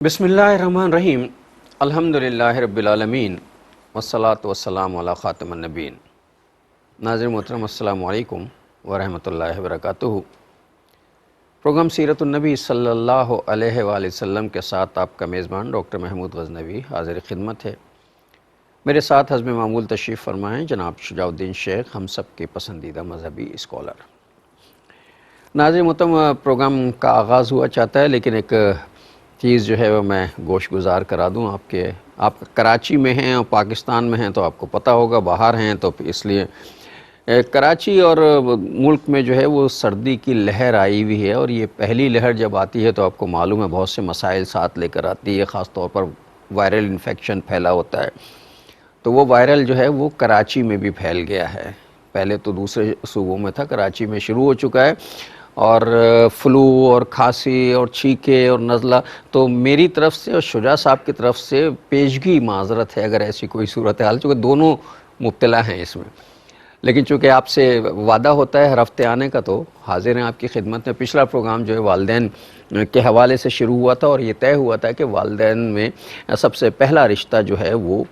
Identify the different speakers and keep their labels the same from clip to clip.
Speaker 1: بسم اللہ الرحمن الرحیم الحمدللہ رب العالمین والصلاة والسلام علی خاتم النبیین۔ ناظرین محترم السلام علیکم ورحمۃ اللہ وبرکاتہ۔ پروگرام سیرت النبی صلی اللہ علیہ وآلہ وسلم کے ساتھ آپ کا میزبان ڈاکٹر محمود غزنوی حاضر خدمت ہے۔ میرے ساتھ حسب معمول تشریف فرمائیں جناب شجاع الدین شیخ، ہم سب کے پسندیدہ مذہبی اسکالر۔ ناظرین محترم، پروگرام کا آغاز ہوا چاہتا ہے، لیکن ایک چیز جو ہے وہ میں گوش گزار کرا دوں آپ کراچی میں ہیں اور پاکستان میں ہیں تو آپ کو پتہ ہوگا، باہر ہیں تو اس لیے کراچی اور ملک میں جو ہے وہ سردی کی لہر آئی ہوئی ہے، اور یہ پہلی لہر جب آتی ہے تو آپ کو معلوم ہے بہت سے مسائل ساتھ لے کر آتی ہے، خاص طور پر وائرل انفیکشن پھیلا ہوتا ہے۔ تو وہ وائرل جو ہے وہ کراچی میں بھی پھیل گیا ہے، پہلے تو دوسرے صوبوں میں تھا، کراچی میں شروع ہو چکا ہے، اور فلو اور کھانسی اور چھینکے اور نزلہ۔ تو میری طرف سے اور شجاع صاحب کی طرف سے پیشگی معذرت ہے اگر ایسی کوئی صورتحال، چونکہ دونوں مبتلا ہیں اس میں، لیکن چونکہ آپ سے وعدہ ہوتا ہے ہر ہفتے آنے کا تو حاضر ہیں آپ کی خدمت میں۔ پچھلا پروگرام جو ہے والدین کے حوالے سے شروع ہوا تھا، اور یہ طے ہوا تھا کہ والدین میں سب سے پہلا رشتہ جو ہے وہ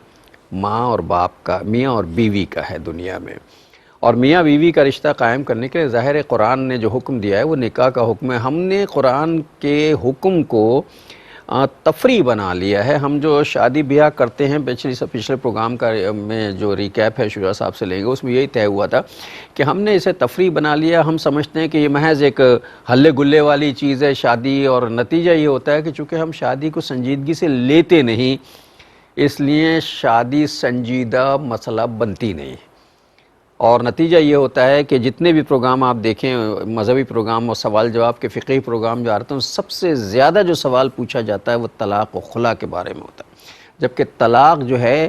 Speaker 1: ماں اور باپ کا، میاں اور بیوی کا ہے دنیا میں، اور میاں بیوی کا رشتہ قائم کرنے کے لیے ظاہر ہے قرآن نے جو حکم دیا ہے وہ نکاح کا حکم ہے۔ ہم نے قرآن کے حکم کو تفریح بنا لیا ہے۔ ہم جو شادی بیاہ کرتے ہیں، پچھلے پروگرام کا میں جو ریکیپ ہے شجاع صاحب سے لیں گے، اس میں یہی طے ہوا تھا کہ ہم نے اسے تفریح بنا لیا۔ ہم سمجھتے ہیں کہ یہ محض ایک ہلے گلے والی چیز ہے شادی، اور نتیجہ یہ ہوتا ہے کہ چونکہ ہم شادی کو سنجیدگی سے لیتے نہیں، اس لیے شادی سنجیدہ مسئلہ بنتی نہیں، اور نتیجہ یہ ہوتا ہے کہ جتنے بھی پروگرام آپ دیکھیں، مذہبی پروگرام اور سوال جواب کے فقہی پروگرام جو آتے ہیں، سب سے زیادہ جو سوال پوچھا جاتا ہے وہ طلاق و خلا کے بارے میں ہوتا ہے، جبکہ طلاق جو ہے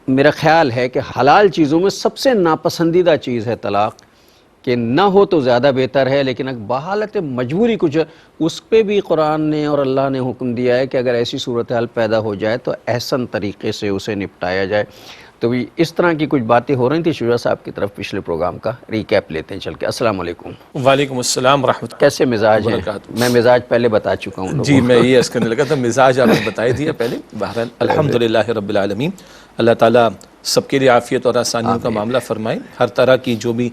Speaker 1: میرا خیال ہے کہ حلال چیزوں میں سب سے ناپسندیدہ چیز ہے طلاق، کہ نہ ہو تو زیادہ بہتر ہے، لیکن اگر بحالت مجبوری کچھ اس پہ بھی قرآن نے اور اللہ نے حکم دیا ہے کہ اگر ایسی صورتحال پیدا ہو جائے تو احسن طریقے سے اسے نپٹایا جائے۔ تو اس طرح کی کچھ باتیں ہو رہی تھیں شجاع صاحب کی طرف، پچھلے پروگرام کا ریکیپ لیتے ہیں چل کے۔ السلام علیکم۔
Speaker 2: وعلیکم السلام ورحمۃ اللہ۔
Speaker 1: کیسے مزاج ہیں؟ میں مزاج پہلے بتا چکا ہوں
Speaker 2: جی، میں یہ عرض کرنے لگا تھا، مزاج آپ نے بتا ہی دیا پہلے۔ بہرحال الحمدللہ رب العالمین، اللہ تعالیٰ سب کے لیے عافیت اور آسانیوں کا معاملہ فرمائے، ہر طرح کی جو بھی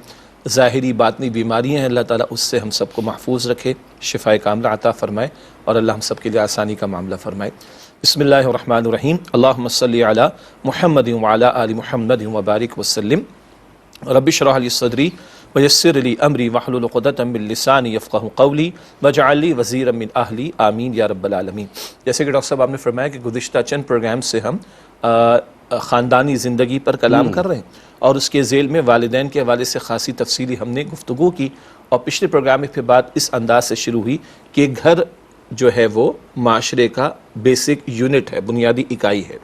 Speaker 2: ظاہری باطنی بیماریاں ہیں اللہ تعالیٰ اس سے ہم سب کو محفوظ رکھے، شفائے کاملہ عطا فرمائے، اور اللہ ہم سب کے لیے آسانی کا معاملہ فرمائے۔ بسم اللہ الرحمن الرحیم، اللہم صلی علی محمد وعلی آل محمد وبارک وسلم، رب اشرح لی صدری ویسر لی امری واحلل عقدۃ من لسانی یفقہوا قولی واجعل لی وزیرا من اہلی آمین یا رب العالمین۔ جیسے کہ ڈاکٹر صاحب آپ نے فرمایا کہ گزشتہ چند پروگرام سے ہم خاندانی زندگی پر کلام کر رہے ہیں، اور اس کے ذیل میں والدین کے حوالے سے خاصی تفصیلی ہم نے گفتگو کی، اور پچھلے پروگرام میں پھر بات اس انداز سے شروع ہوئی کہ گھر جو ہے وہ معاشرے کا بیسک یونٹ ہے، بنیادی اکائی ہے۔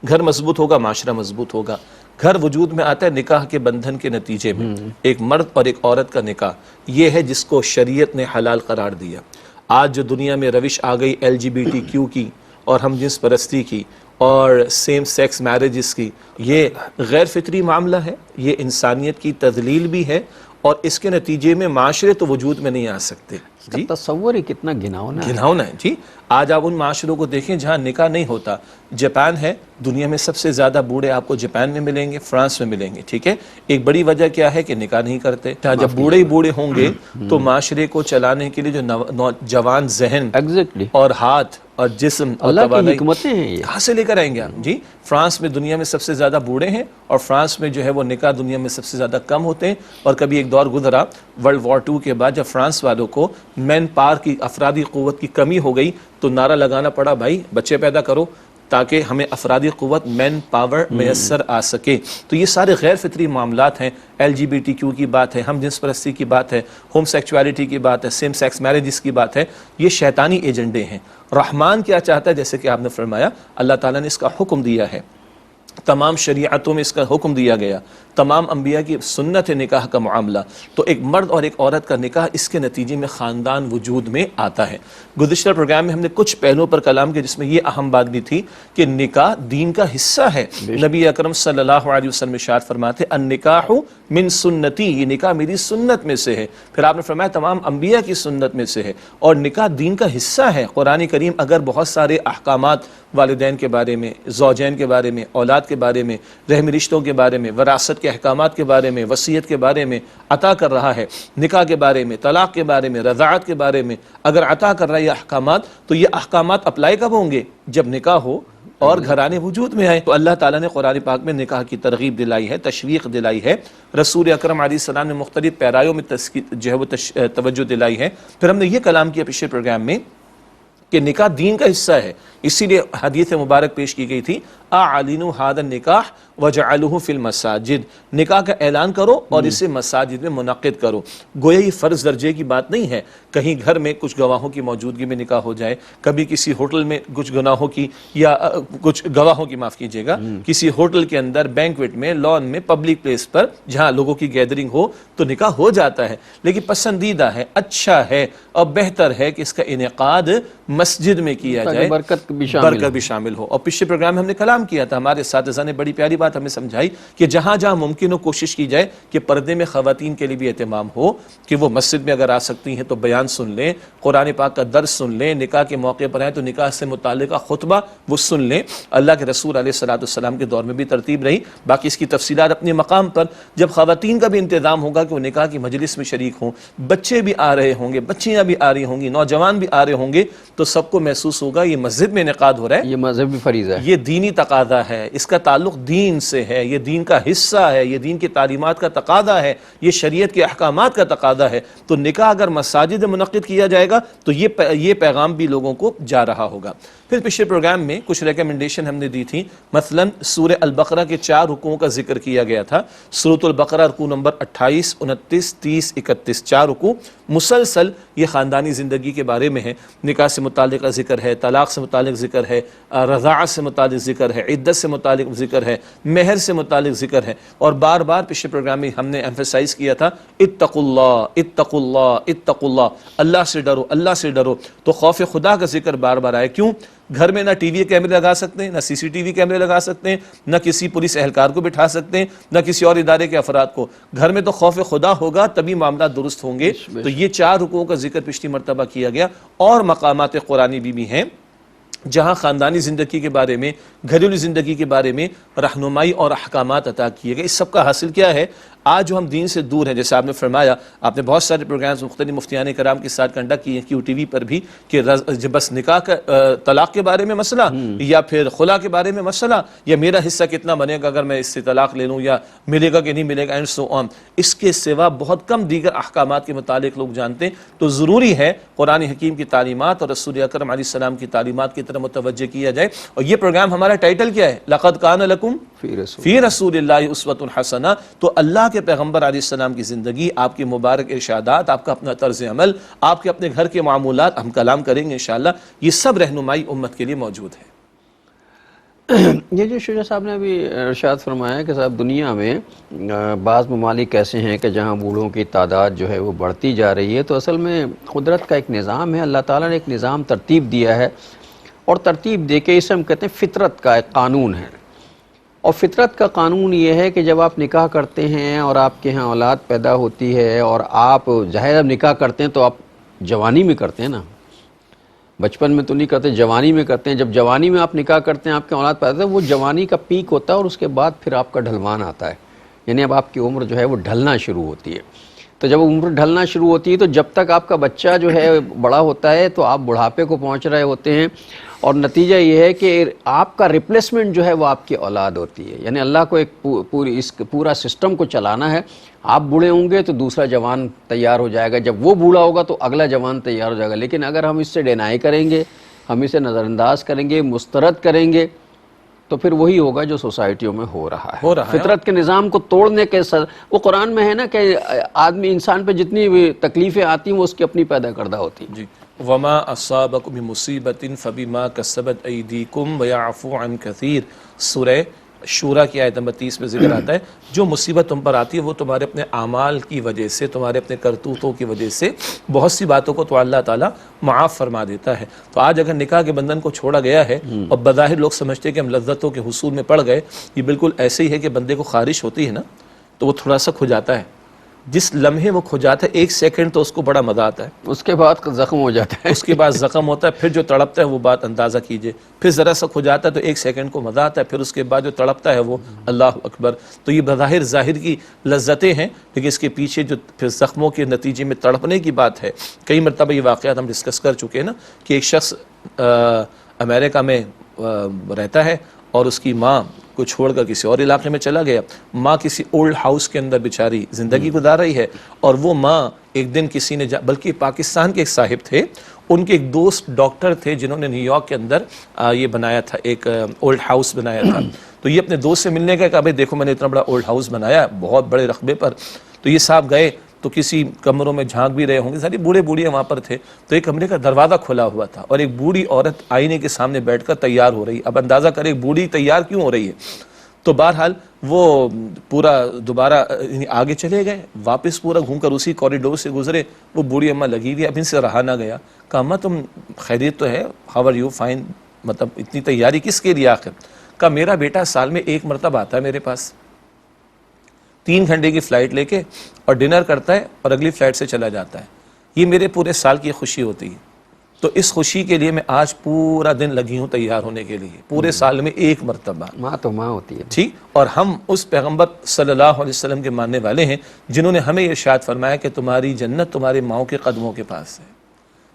Speaker 2: گھر مضبوط ہوگا معاشرہ مضبوط ہوگا۔ گھر وجود میں آتا ہے نکاح کے بندھن کے نتیجے میں، ایک مرد اور ایک عورت کا نکاح، یہ ہے جس کو شریعت نے حلال قرار دیا۔ آج جو دنیا میں روش آ گئی LGBTQ کی اور ہم جنس پرستی کی اور سیم سیکس میرجز کی، یہ غیر فطری معاملہ ہے، یہ انسانیت کی تذلیل بھی ہے، اور اس کے نتیجے میں معاشرے تو وجود میں نہیں آ سکتے۔
Speaker 1: جی، تصور ہی کتنا گھناؤنا ہے۔
Speaker 2: گھناؤنا ہے جی۔ آج آپ ان معاشروں کو دیکھیں جہاں نکاح نہیں ہوتا۔ جاپان ہے، دنیا میں سب سے زیادہ بوڑھے آپ کو جاپان میں ملیں گے، فرانس میں ملیں گے، ٹھیک ہے۔ ایک بڑی وجہ کیا ہے کہ نکاح نہیں کرتے۔ جب بوڑھے ہی بوڑھے ہوں گے تو معاشرے کو چلانے کے لیے جو نوجوان ذہن اور ہاتھ اور جسم اور
Speaker 1: اللہ کی
Speaker 2: توانائی
Speaker 1: حکمتیں ہیں، یہ
Speaker 2: کہاں سے لے کر آئیں گے آپ؟ جی، فرانس میں دنیا میں سب سے زیادہ بوڑھے ہیں، اور فرانس میں جو ہے وہ نکاح دنیا میں سب سے زیادہ کم ہوتے ہیں۔ اور کبھی ایک دور گزرا ورلڈ وار 2 کے بعد، جب فرانس والوں کو مین پاور کی، افرادی قوت کی کمی ہو گئی، تو نعرہ لگانا پڑا بھائی بچے پیدا کرو تاکہ ہمیں افرادی قوت مین پاور میسر آ سکے۔ تو یہ سارے غیر فطری معاملات ہیں، LGBTQ کی بات ہے، ہم جنس پرستی کی بات ہے، ہوم سیکچولیٹی کی بات ہے، سیم سیکس میرجز کی بات ہے، یہ شیطانی ایجنڈے ہیں۔ رحمان کیا چاہتا ہے؟ جیسے کہ آپ نے فرمایا اللہ تعالیٰ نے اس کا حکم دیا ہے تمام شریعتوں میں اس کا حکم دیا گیا، تمام انبیاء کی سنت ہے نکاح کا معاملہ، تو ایک مرد اور ایک عورت کا نکاح اس کے نتیجے میں خاندان وجود میں آتا ہے۔ گزشتہ پروگرام میں ہم نے کچھ پہلوؤں پر کلام کیا جس میں یہ اہم بات بھی تھی کہ نکاح دین کا حصہ ہے۔ نبی اکرم صلی اللہ علیہ وسلم ارشاد فرماتے النکاح من سنتی، یہ نکاح میری سنت میں سے ہے۔ پھر آپ نے فرمایا تمام انبیاء کی سنت میں سے ہے، اور نکاح دین کا حصہ ہے۔ قرآن کریم اگر بہت سارے احکامات والدین کے بارے میں، زوجین کے بارے میں، اولاد کے بارے میں، رحم رشتوں کے بارے میں، وراثت کے احکامات کے بارے میں، وصیت کے بارے میں عطا کر رہا ہے، نکاح کے بارے میں، طلاق کے بارے میں، رضاعت کے بارے میں اگر عطا کر رہا ہے یہ احکامات، تو یہ احکامات اپلائی کب ہوں گے؟ جب نکاح ہو اور گھرانے وجود میں آئے۔ تو اللہ تعالیٰ نے قرآن پاک میں نکاح کی ترغیب دلائی ہے، تشویق دلائی ہے، رسول اکرم علیہ السلام نے مختلف پیرایوں میں جو ہے وہ توجہ دلائی ہے۔ پھر ہم نے یہ کلام کیا پچھلے پروگرام میں کہ نکاح دین کا حصہ ہے، اسی لیے حدیث مبارک پیش کی گئی تھی اعلنوا هذا النکاح وجعلوه فی المساجد، نکاح کا اعلان کرو اور اسے مساجد میں منعقد کرو۔ گویا یہ فرض درجے کی بات نہیں ہے، کہیں گھر میں کچھ گواہوں کی موجودگی میں نکاح ہو جائے، کبھی کسی ہوٹل میں کچھ گناہوں کی یا کچھ گواہوں کی معاف کیجیے گا، کسی ہوٹل کے اندر، بینکویٹ میں، لان میں، پبلک پلیس پر جہاں لوگوں کی گیدرنگ ہو تو نکاح ہو جاتا ہے، لیکن پسندیدہ ہے، اچھا ہے اور بہتر ہے کہ اس کا انعقاد مسجد میں کیا جائے،
Speaker 1: برکت بھی
Speaker 2: شامل ہو۔ اور پچھلے پروگرام میں ہم نے کلام کیا تھا، ہمارے اساتذہ نے بڑی پیاری بات ہمیں سمجھائی کہ جہاں جہاں ممکن ہو کوشش کی جائے کہ پردے میں خواتین کے لیے بھی اہتمام ہو، کہ وہ مسجد میں اگر آ سکتی ہیں تو بیان سن لیں، قرآن پاک کا درس سن لیں، نکاح کے موقع پر آئیں تو نکاح سے متعلقہ خطبہ وہ سن لیں۔ اللہ کے رسول علیہ السلام کے دور میں بھی ترتیب رہی، باقی اس کی تفصیلات اپنے مقام پر۔ جب خواتین کا بھی انتظام ہوگا کہ وہ نکاح کی مجلس میں شریک ہوں، بچے بھی آ رہے ہوں گے، بچیاں بھی آ رہی ہوں گی، نوجوان بھی آ رہے ہوں گے، تو سب کو محسوس ہوگا یہ مسجد میں انعقاد ہو رہا ہے،
Speaker 1: یہ مذہبی فریضہ ہے،
Speaker 2: یہ دینی تقاضا ہے، اس کا تعلق دین سے ہے، یہ دین کا حصہ ہے، یہ دین کی تعلیمات کا تقاضا ہے، یہ شریعت کے احکامات کا تقاضا ہے۔ تو نکاح اگر مساجد میں منعقد کیا جائے گا تو یہ پیغام بھی لوگوں کو جا رہا ہوگا۔ پھر پچھلے پروگرام میں کچھ ریکمنڈیشن ہم نے دی تھی، مثلا سورہ البقرہ کے 4 رکوعوں کا ذکر کیا گیا تھا۔ سورۃ البقرہ رکوع نمبر 28، 29، 30، 31، 4 رکوع مسلسل یہ خاندانی زندگی کے بارے میں ہے، نکاح سے متعلق ذکر ہے، طلاق سے متعلق ذکر ہے، رضاعت سے متعلق ذکر ہے، عدت سے متعلق ذکر ہے، مہر سے متعلق ذکر ہے، اور بار بار پچھلے پروگرام میں ہم نے ایمفیسائز کیا تھا اتقوا اللہ اتقوا اللہ اتقوا اللہ، اللہ سے ڈرو، اللہ سے ڈرو۔ تو خوف خدا کا ذکر بار بار آئے، کیوں؟ گھر میں نہ ٹی وی کیمرے لگا سکتے ہیں، نہ سی سی ٹی وی کیمرے لگا سکتے ہیں، نہ کسی پولیس اہلکار کو بٹھا سکتے ہیں، نہ کسی اور ادارے کے افراد کو۔ گھر میں تو خوف خدا ہوگا تبھی معاملات درست ہوں گے۔ تو یہ 4 رکوعوں کا ذکر پچھلی مرتبہ کیا گیا، اور مقامات قرآنی بھی ہیں جہاں خاندانی زندگی کے بارے میں، گھریلو زندگی کے بارے میں رہنمائی اور احکامات عطا کیے گئے۔ اس سب کا حاصل کیا ہے؟ آج جو ہم دین سے دور ہیں، جیسے آپ نے فرمایا، آپ نے بہت سارے پروگرامز مختلف مفتیان کرام کے ساتھ کنڈکٹ کیے ہیں QTV پر بھی، کہ بس نکاح کا طلاق کے بارے میں مسئلہ، یا پھر خلا کے بارے میں مسئلہ، یا میرا حصہ کتنا بنے گا اگر میں اس سے طلاق لے لوں، یا ملے گا کہ نہیں ملے گا، اینڈ سو آن۔ اس کے سوا بہت کم دیگر احکامات کے متعلق لوگ جانتے ہیں۔ تو ضروری ہے قرآن حکیم کی تعلیمات اور رسول اکرم علیہ السلام کی تعلیمات کی طرف متوجہ کیا جائے۔ اور یہ پروگرام ہمارا ٹائٹل کیا ہے؟ لقد کان لکم فی رسول اللہ اسوۃ حسنہ۔ تو اللہ کے پیغمبر علیہ السلام کی زندگی، آپ کے مبارک ارشادات، آپ کا اپنا طرز عمل، آپ کے اپنے گھر کے معمولات، ہم کلام کریں گے انشاءاللہ، یہ سب رہنمائی امت کے لیے موجود ہے۔
Speaker 1: یہ جو شجاع صاحب نے ابھی ارشاد فرمایا کہ صاحب دنیا میں بعض ممالک ایسے ہیں کہ جہاں بوڑھوں کی تعداد جو ہے وہ بڑھتی جا رہی ہے، تو اصل میں قدرت کا ایک نظام ہے، اللہ تعالیٰ نے ایک نظام ترتیب دیا ہے، اور ترتیب دے کے اسے ہم کہتے ہیں فطرت کا ایک قانون ہے۔ اور فطرت کا قانون یہ ہے کہ جب آپ نکاح کرتے ہیں اور آپ کے ہاں اولاد پیدا ہوتی ہے، اور آپ ظاہر نکاح کرتے ہیں تو آپ جوانی میں کرتے ہیں نا، بچپن میں تو نہیں کرتے، جوانی میں کرتے ہیں۔ جب جوانی میں آپ نکاح کرتے ہیں، آپ کے اولاد پیدا ہوتا ہے، وہ جوانی کا پیک ہوتا ہے، اور اس کے بعد پھر آپ کا ڈھلوان آتا ہے، یعنی اب آپ کی عمر جو ہے وہ ڈھلنا شروع ہوتی ہے۔ تو جب عمر ڈھلنا شروع ہوتی ہے تو جب تک آپ کا بچہ جو ہے بڑا ہوتا ہے تو آپ بڑھاپے کو پہنچ رہے ہوتے ہیں، اور نتیجہ یہ ہے کہ آپ کا ریپلیسمنٹ جو ہے وہ آپ کی اولاد ہوتی ہے۔ یعنی اللہ کو ایک اس پورا سسٹم کو چلانا ہے۔ آپ بوڑھے ہوں گے تو دوسرا جوان تیار ہو جائے گا، جب وہ بوڑھا ہوگا تو اگلا جوان تیار ہو جائے گا۔ لیکن اگر ہم اس سے ڈینائی کریں گے، ہم اسے نظر انداز کریں گے، مسترد کریں گے، تو پھر وہی ہوگا جو سوسائٹیوں میں ہو رہا ہے۔ فطرت کے نظام کو توڑنے کے وہ قرآن میں ہے نا کہ آدمی انسان پہ جتنی بھی تکلیفیں آتی ہیں وہ اس کی اپنی پیدا کردہ ہوتی ہیں۔
Speaker 2: جی وما اصابکم من مصیبت فبما کسبت ایدیکم ویعفو عن کثیر، سورہ شورا کی آیت نمبر 30 میں ذکر آتا ہے جو مصیبت تم پر آتی ہے وہ تمہارے اپنے اعمال کی وجہ سے، تمہارے اپنے کرتوتوں کی وجہ سے بہت سی باتوں کو تو اللہ تعالیٰ معاف فرما دیتا ہے۔ تو آج اگر نکاح کے بندھن کو چھوڑا گیا ہے اور بظاہر لوگ سمجھتے ہیں کہ ہم لذتوں کے حصول میں پڑ گئے، یہ بالکل ایسے ہی ہے کہ بندے کو خارش ہوتی ہے نا تو وہ تھوڑا سا کھجاتا ہے، جس لمحے وہ کھجاتا ہے 1 سیکنڈ تو اس کو بڑا مزہ آتا ہے،
Speaker 1: اس کے بعد زخم ہو جاتا ہے،
Speaker 2: اس کے بعد زخم ہوتا ہے، پھر جو تڑپتا ہے وہ بات اندازہ کیجئے، پھر ذرا سا کھجاتا ہے تو 1 سیکنڈ کو مزہ آتا ہے، پھر اس کے بعد جو تڑپتا ہے وہ اللہ اکبر۔ تو یہ بظاہر ظاہر کی لذتیں ہیں، لیکن اس کے پیچھے جو پھر زخموں کے نتیجے میں تڑپنے کی بات ہے۔ کئی مرتبہ یہ واقعات ہم ڈسکس کر چکے ہیں نا کہ ایک شخص امریکہ میں رہتا ہے اور اس کی ماں کو چھوڑ کر کسی اور علاقے میں چلا گیا، ماں کسی اولڈ ہاؤس کے اندر بیچاری زندگی گزار رہی ہے، اور وہ ماں ایک دن کسی نے بلکہ پاکستان کے ایک صاحب تھے، ان کے ایک دوست ڈاکٹر تھے جنہوں نے نیو یارک کے اندر یہ بنایا تھا، ایک اولڈ ہاؤس بنایا تھا، تو یہ اپنے دوست سے ملنے گئے، کہا بھائی دیکھو میں نے اتنا بڑا اولڈ ہاؤس بنایا بہت بڑے رقبے پر، تو یہ صاحب گئے تو کسی کمروں میں جھانک بھی رہے ہوں گے، ساری بوڑھے بوڑھیاں وہاں پر تھے، تو ایک کمرے کا دروازہ کھلا ہوا تھا اور ایک بوڑھی عورت آئینے کے سامنے بیٹھ کر تیار ہو رہی۔ اب اندازہ کرے بوڑھی تیار کیوں ہو رہی ہے، تو بہرحال وہ پورا دوبارہ آگے چلے گئے، واپس پورا گھوم کر اسی کوریڈور سے گزرے، وہ بوڑھی اماں لگی ہوئی، اب ان سے رہا نہ گیا، کہا اماں تم خیریت تو ہے، ہاؤ آر یو، فائن، مطلب اتنی تیاری کس کے لیے آخر؟ کہا میرا بیٹا سال میں 1 مرتبہ آتا ہے میرے پاس، 3 گھنٹے کی فلائٹ لے کے اور ڈنر کرتا ہے اور اگلی فلائٹ سے چلا جاتا ہے، یہ میرے پورے سال کی خوشی ہوتی ہے، تو اس خوشی کے لیے میں آج پورا دن لگی ہوں تیار ہونے کے لیے، پورے سال میں 1 مرتبہ۔
Speaker 1: ماں تو ماں ہوتی ہے،
Speaker 2: ٹھیک، اور ہم اس پیغمبر صلی اللہ علیہ وسلم کے ماننے والے ہیں جنہوں نے ہمیں ارشاد فرمایا کہ تمہاری جنت تمہارے ماؤں کے قدموں کے پاس ہے،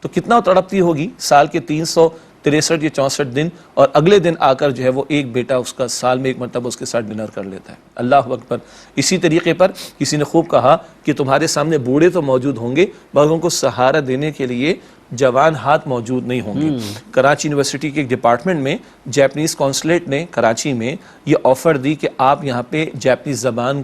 Speaker 2: تو کتنا تڑپتی ہوگی سال کے 363 یا 64 دن، اور اگلے دن آ کر جو ہے وہ ایک بیٹا اس کا سال میں 1 مرتبہ اس کے ساتھ ڈنر کر لیتا ہے، اللہ اکبر۔ اسی طریقے پر کسی نے خوب کہا کہ تمہارے سامنے بوڑھے تو موجود ہوں گے مگر ان کو سہارا دینے کے لیے جوان ہاتھ موجود نہیں ہوں گے۔ کراچی یونیورسٹی کے ایک ڈپارٹمنٹ میں جیپنیز کونسلیٹ نے کراچی میں یہ آفر دی کہ آپ یہاں پہ جیپنیز زبان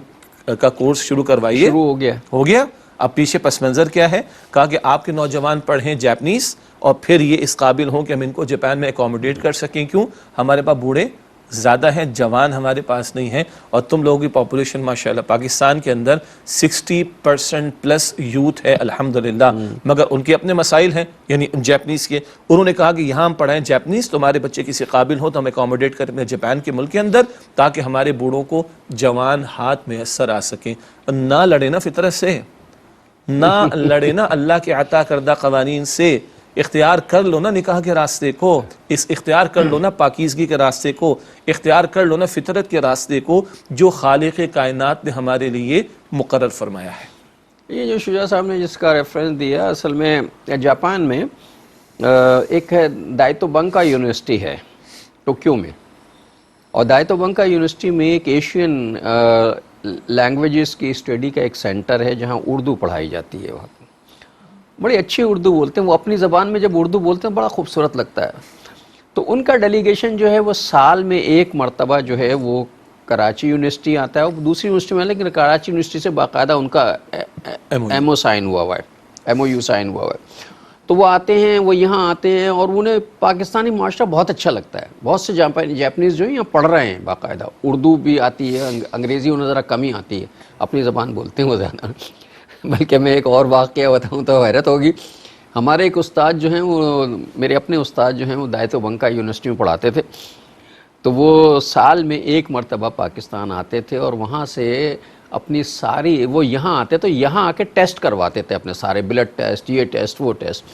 Speaker 2: کا کورس شروع کروائیے،
Speaker 1: شروع ہو گیا۔
Speaker 2: اب پیچھے پس منظر کیا ہے؟ کہا کہ آپ کے نوجوان پڑھیں جیپنیز اور پھر یہ اس قابل ہوں کہ ہم ان کو جاپان میں اکوموڈیٹ کر سکیں، کیوں؟ ہمارے پاس بوڑھے زیادہ ہیں، جوان ہمارے پاس نہیں ہیں، اور تم لوگوں کی پاپولیشن ماشاءاللہ پاکستان کے اندر 60% پلس یوتھ ہے الحمدللہ، مگر ان کے اپنے مسائل ہیں، یعنی جیپنیز کے۔ انہوں نے کہا کہ یہاں ہم پڑھائیں جیپنیز، تمہارے بچے کسی قابل ہو تو ہم اکوموڈیٹ کریں جاپان کے ملک کے اندر، تاکہ ہمارے بوڑھوں کو جوان ہاتھ میسر آ سکیں۔ نہ لڑے نا فطرت سے، نہ لڑے نا اللہ کے عطا کردہ قوانین سے، اختیار کر لو نا نکاح کے راستے کو، اختیار کر لو نا پاکیزگی کے راستے کو، اختیار کر لو نا فطرت کے راستے کو جو خالق کائنات نے ہمارے لیے مقرر فرمایا ہے۔
Speaker 1: یہ جو شجاع صاحب نے جس کا ریفرنس دیا، اصل میں جاپان میں ایک ہے دائتو بنکا یونیورسٹی ہے ٹوکیو میں، اور دائتو بنکا یونیورسٹی میں ایک ایشین لینگویجز کی اسٹڈی کا ایک سینٹر ہے جہاں اردو پڑھائی جاتی ہے، وہاں بڑی اچھی اردو بولتے ہیں وہ، اپنی زبان میں جب اردو بولتے ہیں بڑا خوبصورت لگتا ہے۔ تو ان کا ڈیلیگیشن جو ہے وہ سال میں 1 مرتبہ جو ہے وہ کراچی یونیورسٹی آتا ہے، وہ دوسری یونیورسٹی میں، لیکن کراچی یونیورسٹی سے باقاعدہ ان کا ایم او سائن ہوا ہوا ہے، ایم او یو سائن ہوا ہوا ہے، تو وہ آتے ہیں، وہ یہاں آتے ہیں، اور انہیں پاکستانی معاشرہ بہت اچھا لگتا ہے۔ بہت سے جاپنیز جو ہیں یہاں پڑھ رہے ہیں باقاعدہ، اردو بھی آتی ہے، انگریزی انہیں ذرا کم ہی آتی ہے، اپنی زبان بولتے ہیں وہ زیادہ۔ بلکہ میں ایک اور واقعہ بتاؤں تو حیرت ہوگی، ہمارے ایک استاد جو ہیں وہ، میرے اپنے استاد جو ہیں وہ دائتو بنکا یونیورسٹی میں پڑھاتے تھے، تو وہ سال میں 1 مرتبہ پاکستان آتے تھے، اور وہاں سے اپنی ساری، وہ یہاں آتے تو یہاں آ کے ٹیسٹ کرواتے تھے اپنے سارے، بلڈ ٹیسٹ، یہ ٹیسٹ وہ ٹیسٹ۔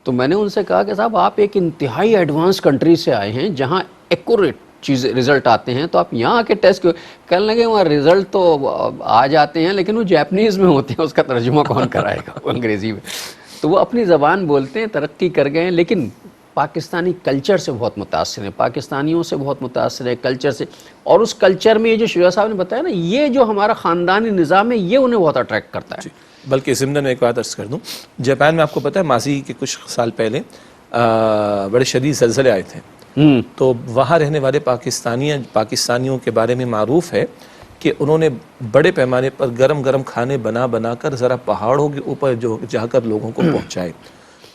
Speaker 1: تو میں نے ان سے کہا کہ صاحب آپ ایک انتہائی ایڈوانس کنٹری سے آئے ہیں جہاں ایکوریٹ چیز رزلٹ آتے ہیں، تو آپ یہاں آ کے ٹیسٹ کہنے لگے وہاں رزلٹ تو آ جاتے ہیں لیکن وہ جاپنیز میں ہوتے ہیں، اس کا ترجمہ کون کرائے گا وہ انگریزی میں۔ تو وہ اپنی زبان بولتے ہیں، ترقی کر گئے ہیں، لیکن پاکستانی کلچر سے بہت متاثر ہیں، پاکستانیوں سے بہت متاثر ہے، کلچر سے، اور اس کلچر میں یہ جو شجاع صاحب نے بتایا نا، یہ جو ہمارا خاندانی نظام ہے یہ انہیں بہت اٹریکٹ کرتا ہے۔
Speaker 2: بلکہ ضمن میں ایک بات عرض کر دوں، جاپان میں آپ کو پتہ ہے ماضی کے کچھ سال پہلے بڑے شدید زلزلے آئے تھے، تو وہاں رہنے والے پاکستانیوں کے بارے میں معروف ہے کہ انہوں نے بڑے پیمانے پر گرم گرم کھانے بنا کر ذرا پہاڑوں کے اوپر جو جا کر لوگوں کو پہنچائے۔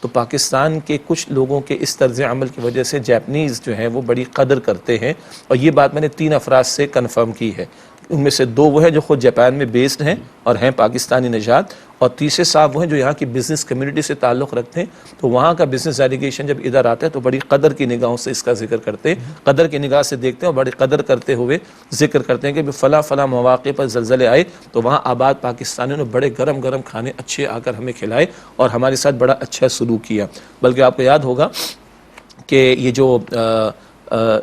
Speaker 2: تو پاکستان کے کچھ لوگوں کے اس طرز عمل کی وجہ سے جاپنیز جو ہیں وہ بڑی قدر کرتے ہیں، اور یہ بات میں نے 3 افراد سے کنفرم کی ہے، ان میں سے 2 وہ ہیں جو خود جاپان میں بیسڈ ہیں اور ہیں پاکستانی نژاد، اور تیسرے صاحب وہ ہیں جو یہاں کی بزنس کمیونٹی سے تعلق رکھتے ہیں، تو وہاں کا بزنس ڈیلیگیشن جب ادھر آتا ہے تو بڑی قدر کی نگاہوں سے اس کا ذکر کرتے ہیں، قدر کی نگاہ سے دیکھتے ہیں، اور بڑی قدر کرتے ہوئے ذکر کرتے ہیں کہ فلاں فلاں مواقع پر زلزلے آئے تو وہاں آباد پاکستانیوں نے بڑے گرم گرم کھانے اچھے آ کر ہمیں کھلائے اور ہمارے ساتھ بڑا اچھا سلوک کیا۔ بلکہ آپ کو یاد ہوگا کہ یہ جو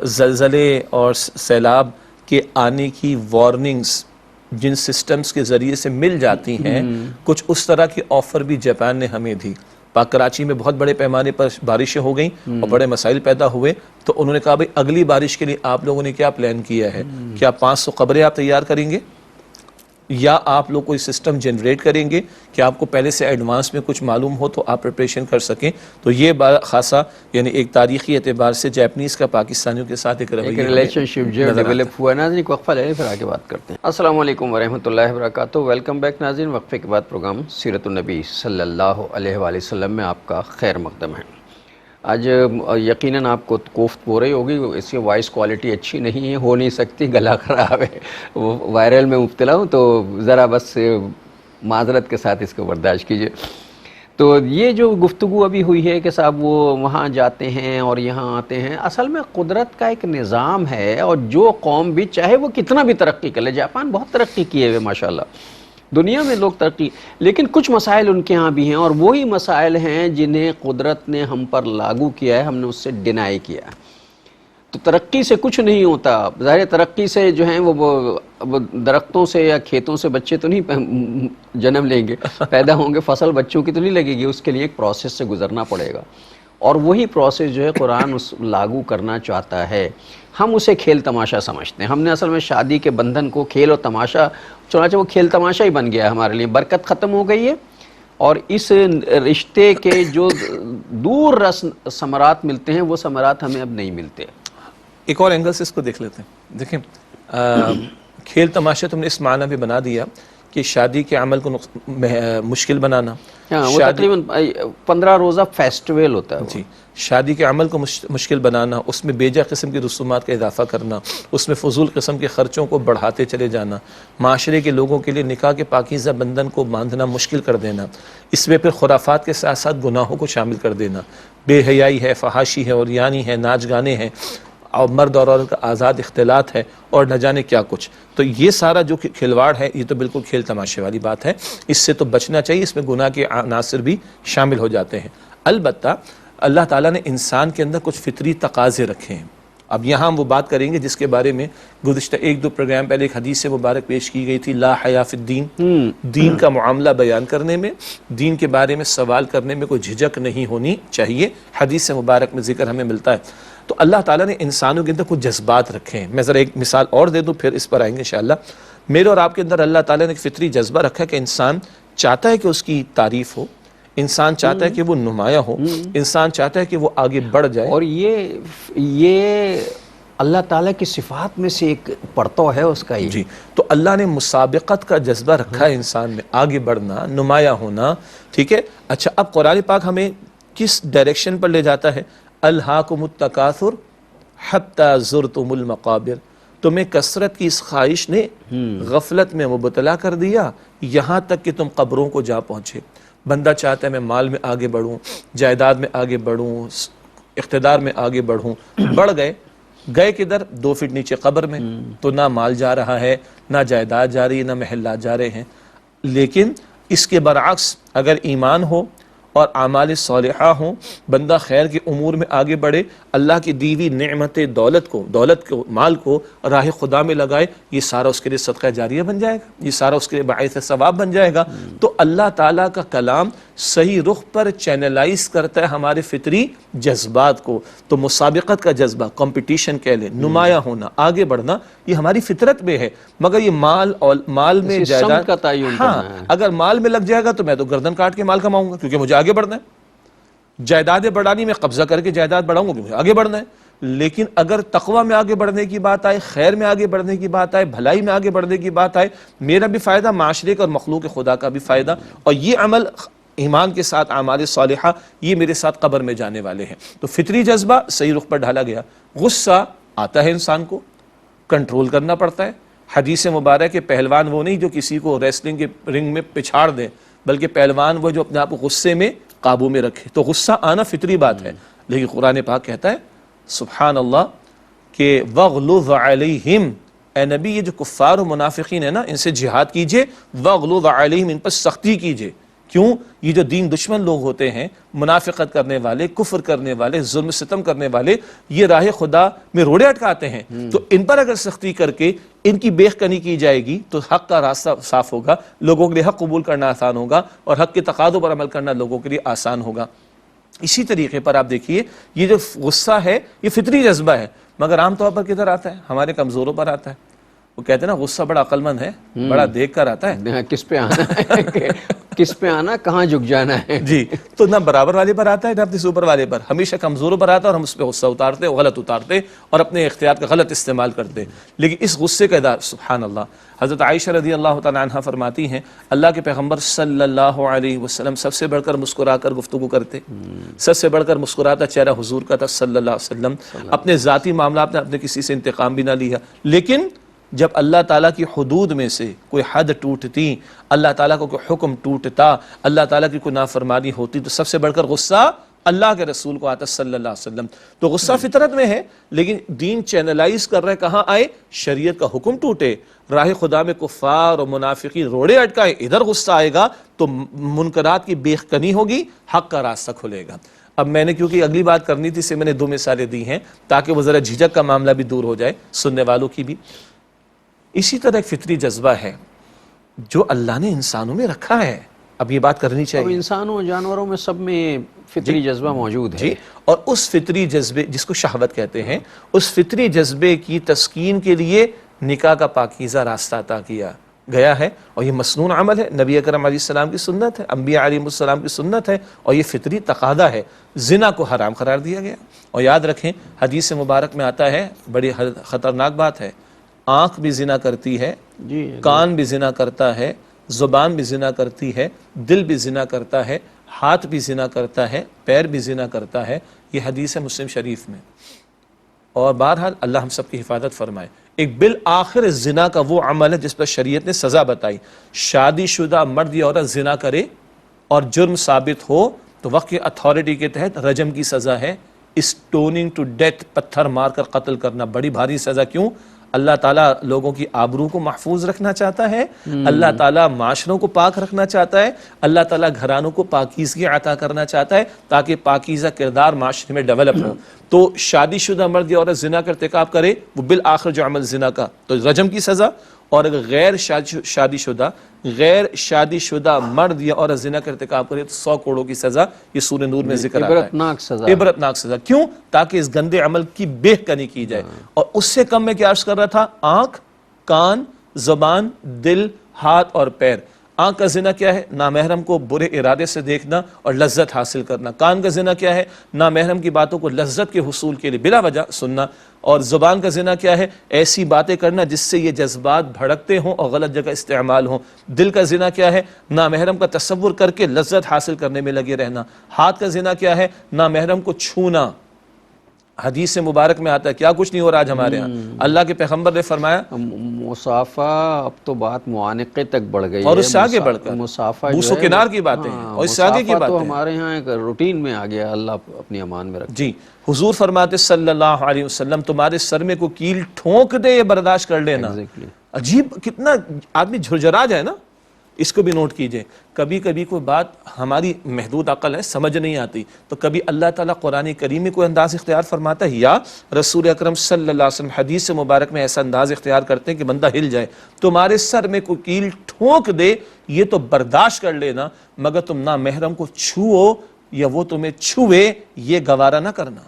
Speaker 2: زلزلے اور سیلاب کے آنے کی وارننگز جن سسٹمز کے ذریعے سے مل جاتی ہیں، کچھ اس طرح کی آفر بھی جاپان نے ہمیں دی۔ کراچی میں بہت بڑے پیمانے پر بارشیں ہو گئیں اور بڑے مسائل پیدا ہوئے، تو انہوں نے کہا بھئی اگلی بارش کے لیے آپ لوگوں نے کیا پلان کیا ہے؟ کیا 500 قبریں آپ تیار کریں گے، یا آپ لوگ کوئی سسٹم جنریٹ کریں گے کہ آپ کو پہلے سے ایڈوانس میں کچھ معلوم ہو تو آپ پریپریشن کر سکیں؟ تو یہ خاصا یعنی ایک تاریخی اعتبار سے جاپنیز کا پاکستانیوں کے ساتھ ایک
Speaker 1: ریلیشن شپ جو ڈیولپ ہوا ہے۔ ناظرین ایک وقفہ لے لیں، پھر آگے بات کرتے ہیں۔ السلام علیکم ورحمۃ اللہ وبرکاتہ، ویلکم بیک ناظرین۔ وقفے کے بعد پروگرام سیرت النبی صلی اللہ علیہ وآلہ وسلم میں آپ کا خیر مقدم ہے۔ آج یقیناً آپ کو کوفت ہو رہی ہوگی، اس کی وائس کوالٹی اچھی نہیں ہے، ہو نہیں سکتی، گلا خراب ہے، وائرل میں مبتلا ہوں، تو ذرا بس معذرت کے ساتھ اس کو برداشت کیجیے۔ تو یہ جو گفتگو ابھی ہوئی ہے کہ صاحب وہ وہاں جاتے ہیں اور یہاں آتے ہیں، اصل میں قدرت کا ایک نظام ہے، اور جو قوم بھی چاہے وہ کتنا بھی ترقی کر لے، جاپان بہت ترقی کیے ہوئے ماشاءاللہ، دنیا میں لوگ ترقی، لیکن کچھ مسائل ان کے ہاں بھی ہیں، اور وہی مسائل ہیں جنہیں قدرت نے ہم پر لاگو کیا ہے، ہم نے اس سے ڈینائی کیا ہے۔ تو ترقی سے کچھ نہیں ہوتا، ظاہر ترقی سے جو ہیں وہ درختوں سے یا کھیتوں سے بچے تو نہیں جنم لیں گے، پیدا ہوں گے، فصل بچوں کی تو نہیں لگے گی، اس کے لیے ایک پروسیس سے گزرنا پڑے گا، اور وہی پروسیس جو ہے قرآن اس لاگو کرنا چاہتا ہے۔ ہم اسے کھیل تماشا سمجھتے ہیں، ہم نے اصل میں شادی کے بندھن کو کھیل اور تماشا، چنانچہ وہ کھیل تماشا ہی بن گیا ہے ہمارے لیے، برکت ختم ہو گئی ہے، اور اس رشتے کے جو دور رس ثمرات ملتے ہیں وہ ثمرات ہمیں اب نہیں ملتے۔
Speaker 2: ایک اور اینگل سے اس کو دیکھ لیتے ہیں۔ دیکھیں کھیل تماشا تم نے اس معنی میں بنا دیا کہ شادی کے عمل کو مشکل بنانا،
Speaker 1: وہ تقریباً 15 روزہ فیسٹیول ہوتا ہے،
Speaker 2: جی، شادی کے عمل کو مشکل بنانا، اس میں بیجا قسم کی رسومات کا اضافہ کرنا، اس میں فضول قسم کے خرچوں کو بڑھاتے چلے جانا، معاشرے کے لوگوں کے لیے نکاح کے پاکیزہ بندھن کو باندھنا مشکل کر دینا، اس میں پھر خرافات کے ساتھ ساتھ گناہوں کو شامل کر دینا، بے حیائی ہے، فحاشی ہے، اور یعنی ہے، ناچ گانے ہیں، اور مرد اور عورت کا آزاد اختلاط ہے، اور نہ جانے کیا کچھ۔ تو یہ سارا جو کھلواڑ ہے یہ تو بالکل کھیل تماشے والی بات ہے، اس سے تو بچنا چاہیے، اس میں گناہ کے عناصر بھی شامل ہو جاتے ہیں۔ البتہ اللہ تعالیٰ نے انسان کے اندر کچھ فطری تقاضے رکھے ہیں۔ اب یہاں ہم وہ بات کریں گے جس کے بارے میں گزشتہ 1-2 پروگرام پہلے ایک حدیث سے مبارک پیش کی گئی تھی، لا حیا فی الدین، دین کا معاملہ بیان کرنے میں، دین کے بارے میں سوال کرنے میں کوئی جھجک نہیں ہونی چاہیے، حدیث سے مبارک میں ذکر ہمیں ملتا ہے۔ تو اللہ تعالیٰ نے انسانوں کے اندر کچھ جذبات رکھے ہیں، میں ذرا ایک مثال اور دے دوں پھر اس پر آئیں گے انشاءاللہ۔ میرے اور آپ کے اندر اللہ تعالیٰ نے ایک فطری جذبہ رکھا ہے کہ انسان چاہتا ہے کہ اس کی تعریف ہو، انسان چاہتا ہے کہ وہ نمایاں ہو، انسان چاہتا ہے کہ وہ آگے بڑھ جائے،
Speaker 1: اور یہ اللہ تعالیٰ کی صفات میں سے ایک پرتو ہے اس کا ہی۔
Speaker 2: جی، تو اللہ نے مسابقت کا جذبہ رکھا ہے انسان میں، آگے بڑھنا، نمایاں ہونا، ٹھیک ہے۔ اچھا، اب قرآن پاک ہمیں کس ڈائریکشن پر لے جاتا ہے؟ الہاکم التکاثر حتی زرتم المقابر، تمہیں کثرت کی اس خواہش نے غفلت میں مبتلا کر دیا یہاں تک کہ تم قبروں کو جا پہنچے۔ بندہ چاہتا ہے میں مال میں آگے بڑھوں، جائیداد میں آگے بڑھوں، اقتدار میں آگے بڑھوں، بڑھ گئے کدھر؟ 2 فٹ نیچے قبر میں، تو نہ مال جا رہا ہے، نہ جائیداد جا رہی ہے، نہ محلات جا رہے ہیں۔ لیکن اس کے برعکس اگر ایمان ہو اور اعمال صالحہ ہوں، بندہ خیر کے امور میں آگے بڑھے، اللہ کی دیوی نعمت دولت کو، مال کو راہ خدا میں لگائے، یہ سارا اس کے لیے صدقہ جاریہ بن جائے گا، یہ سارا اس کے لیے باعث ثواب بن جائے گا۔ تو اللہ تعالیٰ کا کلام صحیح رخ پر چینلائز کرتا ہے ہمارے فطری جذبات کو۔ تو مسابقت کا جذبہ، کمپٹیشن کہہ لیں، نمایاں ہونا، آگے بڑھنا، یہ ہماری فطرت میں ہے، مگر یہ مال میں جائیداد
Speaker 1: کا تعین
Speaker 2: ہاں، اگر مال میں لگ جائے گا تو میں تو گردن کاٹ کے مال کماؤں گا کیونکہ مجھے آگے بڑھنا ہے، جائیدادیں بڑھانی، میں قبضہ کر کے جائیداد بڑھاؤں گا کیونکہ مجھے آگے بڑھنا ہے۔ لیکن اگر تقویٰ میں آگے بڑھنے کی بات آئے، خیر میں آگے بڑھنے کی بات آئے، بھلائی میں آگے بڑھنے کی بات آئے، میرا بھی فائدہ، معاشرے کا اور مخلوق خدا کا بھی فائدہ، اور یہ عمل ایمان کے ساتھ اعمال صالحہ، یہ میرے ساتھ قبر میں جانے والے ہیں۔ تو فطری جذبہ صحیح رخ پر ڈھالا گیا۔ غصہ آتا ہے انسان کو، کنٹرول کرنا پڑتا ہے۔ حدیث مبارک کہ پہلوان وہ نہیں جو کسی کو ریسلنگ کے رنگ میں پچھاڑ دے، بلکہ پہلوان وہ جو اپنے آپ کو غصے میں قابو میں رکھے۔ تو غصہ آنا فطری بات ہے، لیکن قرآن پاک کہتا ہے سبحان اللہ کہ وَغْلُظْ عَلَيْهِمْ، اے نبی یہ جو کفار و منافقین ہیں نا، ان سے جہاد کیجئے، وَغْلُظْ عَلَيْهِمْ، ان پر سختی کیجئے۔ کیوں؟ یہ جو دین دشمن لوگ ہوتے ہیں، منافقت کرنے والے، کفر کرنے والے، ظلم ستم کرنے والے، یہ راہ خدا میں روڑے اٹکاتے ہیں۔ تو ان پر اگر سختی کر کے ان کی بیخ کنی کی جائے گی تو حق کا راستہ صاف ہوگا، لوگوں کے لیے حق قبول کرنا آسان ہوگا، اور حق کے تقاضوں پر عمل کرنا لوگوں کے لیے آسان ہوگا۔ اسی طریقے پر آپ دیکھیے یہ جو غصہ ہے یہ فطری جذبہ ہے، مگر عام طور پر کدھر آتا ہے؟ ہمارے کمزوروں پر آتا ہے۔ وہ کہتے ہیں نا غصہ بڑا عقل مند ہے، بڑا دیکھ کر آتا ہے۔
Speaker 1: کس پہ آنا ہے، کس پہ آنا، کہاں جھک جانا ہے۔
Speaker 2: جی، تو نہ برابر والے پر آتا ہے نہ اپنے اوپر والے پر، ہمیشہ کمزوروں پر آتا ہے اور ہم اس پہ غصہ اتارتے، غلط اتارتے اور اپنے اختیار کا غلط استعمال کرتے۔ لیکن اس غصے کا ادار سبحان اللہ، حضرت عائشہ رضی اللہ تعالیٰ عنہ فرماتی ہیں اللہ کے پیغمبر صلی اللہ علیہ وسلم سب سے بڑھ کر مسکرا کر گفتگو کرتے، سب سے بڑھ کر مسکراتا چہرہ حضور کا تھا صلی اللہ علیہ وسلم۔ اپنے ذاتی معاملات میں اپنے کسی سے انتقام بھی نہ لیا، لیکن جب اللہ تعالیٰ کی حدود میں سے کوئی حد ٹوٹتی، اللہ تعالیٰ کو کوئی حکم ٹوٹتا، اللہ تعالیٰ کی کوئی نافرمانی ہوتی، تو سب سے بڑھ کر غصہ اللہ کے رسول کو آتا صلی اللہ علیہ وسلم۔ تو غصہ فطرت میں ہے، لیکن دین چینلائز کر رہے کہاں آئے؟ شریعت کا حکم ٹوٹے، راہ خدا میں کفار اور منافقین روڑے اٹکائے، ادھر غصہ آئے گا تو منکرات کی بیخ کنی ہوگی، حق کا راستہ کھلے گا۔ اب میں نے کیونکہ اگلی بات کرنی تھی، اس سے میں نے 2 مثالیں دی ہیں تاکہ وہ ذرا جھجک کا معاملہ بھی دور ہو جائے سننے والوں کی بھی۔ اسی طرح ایک فطری جذبہ ہے جو اللہ نے انسانوں میں رکھا ہے، اب یہ بات کرنی
Speaker 1: اب
Speaker 2: چاہیے۔
Speaker 1: انسانوں جانوروں میں سب میں فطری جذبہ موجود ہے۔
Speaker 2: جی، اور اس فطری جذبے جس کو شہوت کہتے ہیں، اس فطری جذبے کی تسکین کے لیے نکاح کا پاکیزہ راستہ عطا کیا گیا ہے، اور یہ مسنون عمل ہے، نبی اکرم علیہ السلام کی سنت ہے، انبیاء علیہ السلام کی سنت ہے، اور یہ فطری تقاضا ہے۔ زنا کو حرام قرار دیا گیا، اور یاد رکھیں حدیث مبارک میں آتا ہے، بڑی خطرناک بات ہے، آنکھ بھی زنا کرتی ہے،
Speaker 1: جی،
Speaker 2: کان بھی زنا کرتا ہے، زبان بھی زنا کرتی ہے، دل بھی زنا کرتا ہے، ہاتھ بھی زنا کرتا ہے، پیر بھی زنا کرتا ہے، یہ حدیث ہے مسلم شریف میں۔ اور بہرحال اللہ ہم سب کی حفاظت فرمائے۔ ایک بالآخر زنا کا وہ عمل ہے جس پر شریعت نے سزا بتائی، شادی شدہ مرد یا عورت زنا کرے اور جرم ثابت ہو تو وقت کی اتھارٹی کے تحت رجم کی سزا ہے، اسٹوننگ ٹو ڈیتھ، پتھر مار کر قتل کرنا، بڑی بھاری سزا۔ کیوں؟ اللہ تعالیٰ لوگوں کی آبرو کو محفوظ رکھنا چاہتا ہے، اللہ تعالیٰ معاشروں کو پاک رکھنا چاہتا ہے، اللہ تعالیٰ گھرانوں کو پاکیزگی عطا کرنا چاہتا ہے تاکہ پاکیزہ کردار معاشرے میں ڈیولپ ہو۔ تو شادی شدہ مرد یا عورت زنا کا ارتکاب کرے، وہ بالآخر جو عمل زنا کا، تو رجم کی سزا، اور اگر غیر شادی شدہ مرد یا عورت زنا کا ارتکاب کرے تو 100 کوڑوں کی سزا، یہ سورہ نور میں ذکر آتا ہے۔
Speaker 1: عبرتناک سزا،
Speaker 2: عبرتناک سزا۔ کیوں؟ تاکہ اس گندے عمل کی بیخ کنی کی جائے۔ اور اس سے کم میں کیا عرض کر رہا تھا؟ آنکھ، کان، زبان، دل، ہاتھ اور پیر۔ آنکھ کا زنا کیا ہے؟ نامحرم کو برے ارادے سے دیکھنا اور لذت حاصل کرنا۔ کان کا زنا کیا ہے؟ نامحرم کی باتوں کو لذت کے حصول کے لیے بلا وجہ سننا۔ اور زبان کا زنا کیا ہے؟ ایسی باتیں کرنا جس سے یہ جذبات بھڑکتے ہوں اور غلط جگہ استعمال ہوں۔ دل کا زنا کیا ہے؟ نامحرم کا تصور کر کے لذت حاصل کرنے میں لگے رہنا۔ ہاتھ کا زنا کیا ہے؟ نامحرم کو چھونا۔ حدیث مبارک میں آتا ہے، کیا کچھ نہیں ہو رہا آج ہمارے ہاں، اللہ کے پیغمبر نے فرمایا
Speaker 1: مصافہ، اب تو بات معانقے تک بڑھ گئی ہے،
Speaker 2: اور اس سے آگے بڑھ کر
Speaker 1: مصافہ
Speaker 2: بوس و کنار کی باتیں ہیں، اور اس سے آگے کی
Speaker 1: مصافہ تو
Speaker 2: باتیں ہیں۔
Speaker 1: ہمارے ہاں ایک روٹین میں آ گیا، اللہ اپنی امان میں رکھے۔
Speaker 2: جی، حضور فرماتے صلی اللہ علیہ وسلم تمہارے سر میں کو کیل ٹھونک دے یہ برداشت کر لینا۔ عجیب، کتنا آدمی جھرجھرا جائے نا، اس کو بھی نوٹ کیجئے۔ کبھی کبھی کوئی بات ہماری محدود عقل ہے، سمجھ نہیں آتی، تو کبھی اللہ تعالیٰ قرآن کریم میں کوئی انداز اختیار فرماتا ہے، یا رسول اکرم صلی اللہ علیہ وسلم حدیث مبارک میں ایسا انداز اختیار کرتے ہیں کہ بندہ ہل جائے۔ تمہارے سر میں کوئی کیل ٹھونک دے یہ تو برداشت کر لینا، مگر تم نہ محرم کو چھوؤ یا وہ تمہیں چھوئے یہ گوارا نہ کرنا۔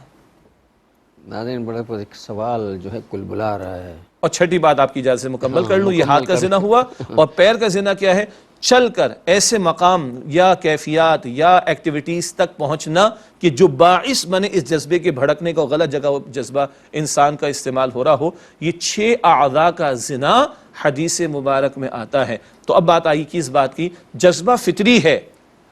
Speaker 1: ناظرین، بڑے پر ایک سوال جو ہے کل بلا رہا ہے،
Speaker 2: اور چھٹی بات آپ کی اجازت سے مکمل کر لوں، یہ ہاتھ کا زنا ہوا، اور پیر کا زنا کیا ہے؟ چل کر ایسے مقام یا کیفیات یا ایکٹیویٹیز تک پہنچنا کہ جو باعث بنے اس جذبے کے بھڑکنے کا، غلط جگہ وہ جذبہ انسان کا استعمال ہو رہا ہو، یہ 6 اعضاء کا زنا حدیث مبارک میں آتا ہے۔ تو اب بات آئی کہ اس بات کی، جذبہ فطری ہے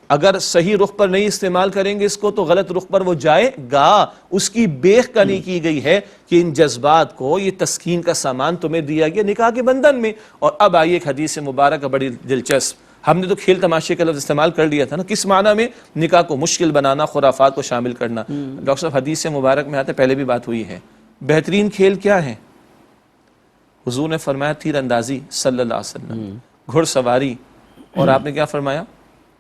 Speaker 2: اگر صحیح رخ پر نہیں استعمال کریں گے اس کو تو غلط رخ پر وہ جائے گا. اس کی بیخ کنی کی گئی ہے کہ ان جذبات کو یہ تسکین کا سامان تمہیں دیا گیا نکاح کے بندھن میں. اور اب آئیے ایک حدیث مبارک بڑی دلچسپ. ہم نے تو کھیل تماشے کا لفظ استعمال کر لیا تھا نا, کس معنی میں؟ نکاح کو مشکل بنانا, خرافات کو شامل کرنا. ڈاکٹر صاحب حدیث مبارک میں آتے پہلے بھی بات ہوئی ہے, بہترین کھیل کیا ہے؟ حضور نے فرمایا تیر اندازی صلی اللہ علیہ وسلم, گھڑ سواری, اور آپ نے کیا فرمایا؟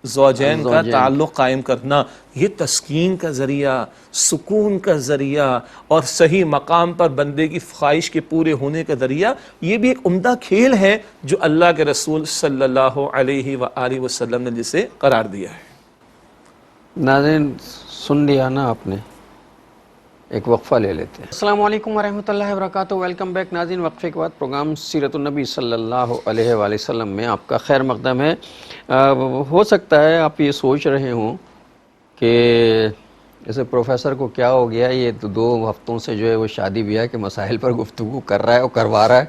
Speaker 2: زوجین کا تعلق قائم کرنا. یہ تسکین کا ذریعہ, سکون کا ذریعہ, اور صحیح مقام پر بندے کی خواہش کے پورے ہونے کا ذریعہ. یہ بھی ایک عمدہ کھیل ہے جو اللہ کے رسول صلی اللہ علیہ وآلہ وسلم نے جسے قرار دیا ہے.
Speaker 1: ناظرین سن لیا نا آپ نے, ایک وقفہ لے لیتے ہیں. السلام علیکم ورحمۃ اللہ وبرکاتہ. ویلکم بیک ناظرین. وقفے کے بعد پروگرام سیرت النبی صلی اللہ علیہ وآلہ وسلم میں آپ کا خیر مقدم ہے. ہو سکتا ہے آپ یہ سوچ رہے ہوں کہ جیسے پروفیسر کو کیا ہو گیا, یہ تو 2 ہفتوں سے جو ہے وہ شادی بیاہ کے مسائل پر گفتگو کر رہا ہے اور کروا رہا ہے.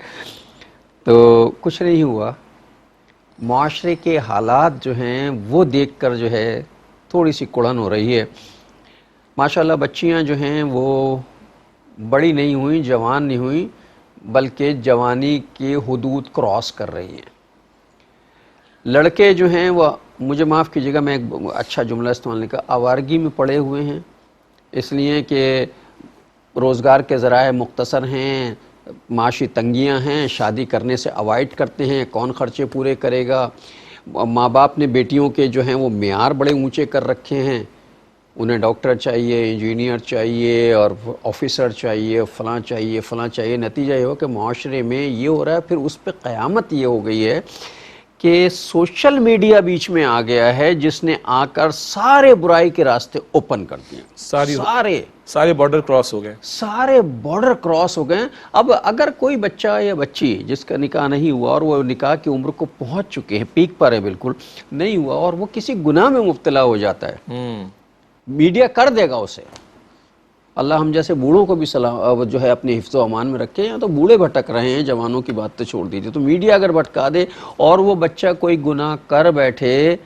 Speaker 1: تو کچھ نہیں ہوا. معاشرے کے حالات جو ہیں وہ دیکھ کر جو ہے تھوڑی سی کڑن ہو رہی ہے. ماشاءاللہ بچیاں جو ہیں وہ بڑی نہیں ہوئیں, جوان نہیں ہوئیں, بلکہ جوانی کے حدود کراس کر رہی ہیں. لڑکے جو ہیں وہ, مجھے معاف کیجیے گا میں ایک اچھا جملہ استعمال نہیں کرا, آوارگی میں پڑے ہوئے ہیں, اس لیے کہ روزگار کے ذرائع مختصر ہیں, معاشی تنگیاں ہیں, شادی کرنے سے اوائڈ کرتے ہیں, کون خرچے پورے کرے گا. ماں باپ نے بیٹیوں کے جو ہیں وہ معیار بڑے اونچے کر رکھے ہیں, انہیں ڈاکٹر چاہیے, انجینئر چاہیے, اور آفیسر چاہیے, فلاں چاہیے, فلاں چاہیے. نتیجہ یہ ہو کہ معاشرے میں یہ ہو رہا ہے. پھر اس پہ قیامت یہ ہو گئی ہے کہ سوشل میڈیا بیچ میں آ گیا ہے, جس نے آ کر سارے برائی کے راستے اوپن کر دیے.
Speaker 2: سارے بارڈر کراس ہو گئے,
Speaker 1: سارے بارڈر کراس ہو گئے. اب اگر کوئی بچہ یا بچی جس کا نکاح نہیں ہوا اور وہ نکاح کی عمر کو پہنچ چکے ہیں, پیک پر ہے, بالکل نہیں ہوا, اور وہ کسی گناہ میں مبتلا ہو جاتا ہے, میڈیا کر دے گا اسے. اللہ ہم جیسے بوڑھوں کو بھی جو ہے اپنے حفظ و امان میں رکھے. یا تو بوڑھے بھٹک رہے ہیں, جوانوں کی بات تو چھوڑ دیجیے, تو میڈیا اگر بھٹکا دے اور وہ بچہ کوئی گناہ کر بیٹھے